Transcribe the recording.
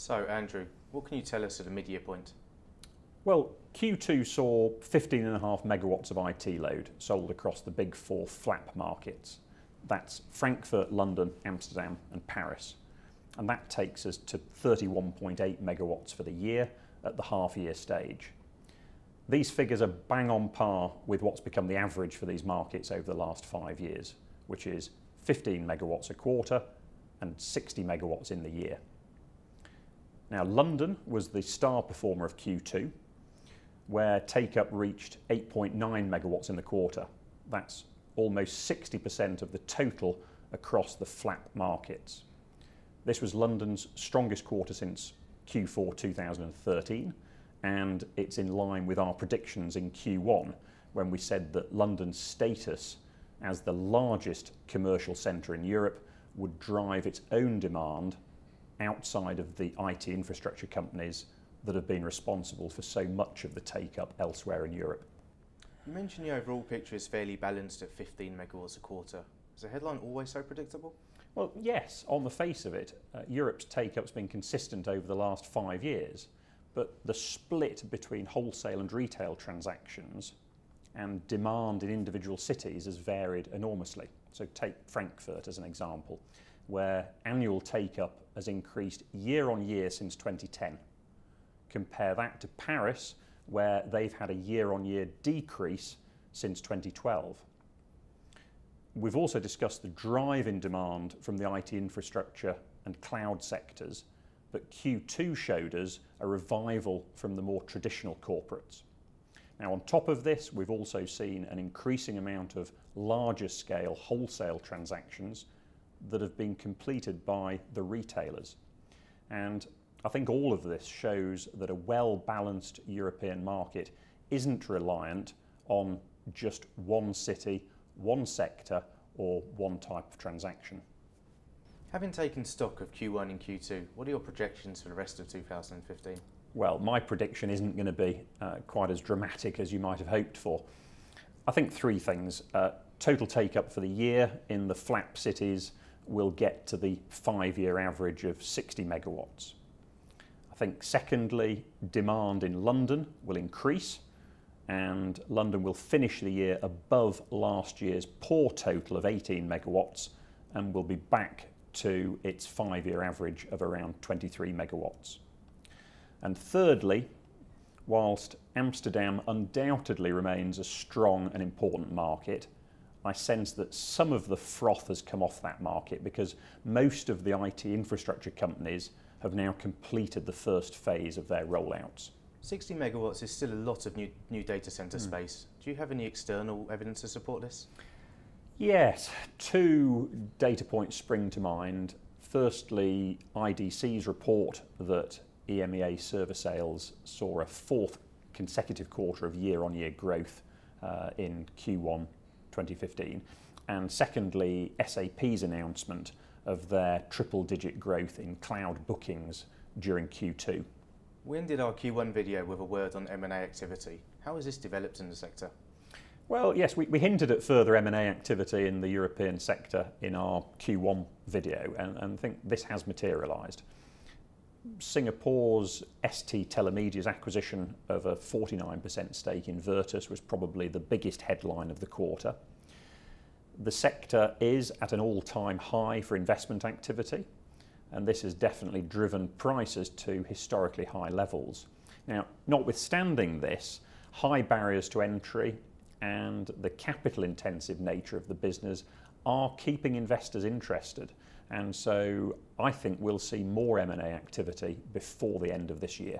So, Andrew, what can you tell us at a mid-year point? Well, Q2 saw 15.5 megawatts of IT load sold across the big four FLAP markets. That's Frankfurt, London, Amsterdam and Paris. And that takes us to 31.8 megawatts for the year at the half-year stage. These figures are bang on par with what's become the average for these markets over the last 5 years, which is 15 megawatts a quarter and 60 megawatts in the year. Now, London was the star performer of Q2, where take-up reached 8.9 megawatts in the quarter. That's almost 60% of the total across the FLAP markets. This was London's strongest quarter since Q4 2013, and it's in line with our predictions in Q1 when we said that London's status as the largest commercial centre in Europe would drive its own demand outside of the IT infrastructure companies that have been responsible for so much of the take-up elsewhere in Europe. You mentioned the overall picture is fairly balanced at 15 megawatts a quarter. Is the headline always so predictable? Well, yes, on the face of it, Europe's take-up's been consistent over the last 5 years, but the split between wholesale and retail transactions and demand in individual cities has varied enormously. So take Frankfurt as an example, where annual take-up has increased year on year since 2010. Compare that to Paris, where they've had a year-on-year decrease since 2012. We've also discussed the drive in demand from the IT infrastructure and cloud sectors, but Q2 showed us a revival from the more traditional corporates. Now, on top of this, we've also seen an increasing amount of larger scale wholesale transactions that have been completed by the retailers. And I think all of this shows that a well-balanced European market isn't reliant on just one city, one sector, or one type of transaction. Having taken stock of Q1 and Q2, what are your projections for the rest of 2015? Well, my prediction isn't going to be quite as dramatic as you might have hoped for. I think three things. Total take-up for the year in the FLAP cities will get to the 5-year average of 60 megawatts. I think secondly, demand in London will increase and London will finish the year above last year's poor total of 18 megawatts and will be back to its 5-year average of around 23 megawatts. And thirdly, whilst Amsterdam undoubtedly remains a strong and important market, I sense that some of the froth has come off that market because most of the IT infrastructure companies have now completed the first phase of their rollouts. 60 megawatts is still a lot of new data centre space. Do you have any external evidence to support this? Yes, 2 data points spring to mind. Firstly, IDC's report that EMEA server sales saw a 4th consecutive quarter of year-on-year growth in Q1 2015. And secondly, SAP's announcement of their triple-digit growth in cloud bookings during Q2. We ended our Q1 video with a word on M&A activity. How has this developed in the sector? Well, yes, we hinted at further M&A activity in the European sector in our Q1 video, and I think this has materialised. Singapore's ST Telemedia's acquisition of a 49% stake in Virtus was probably the biggest headline of the quarter. The sector is at an all-time high for investment activity, and this has definitely driven prices to historically high levels. Now, notwithstanding this, high barriers to entry and the capital-intensive nature of the business are keeping investors interested, and so I think we'll see more M&A activity before the end of this year.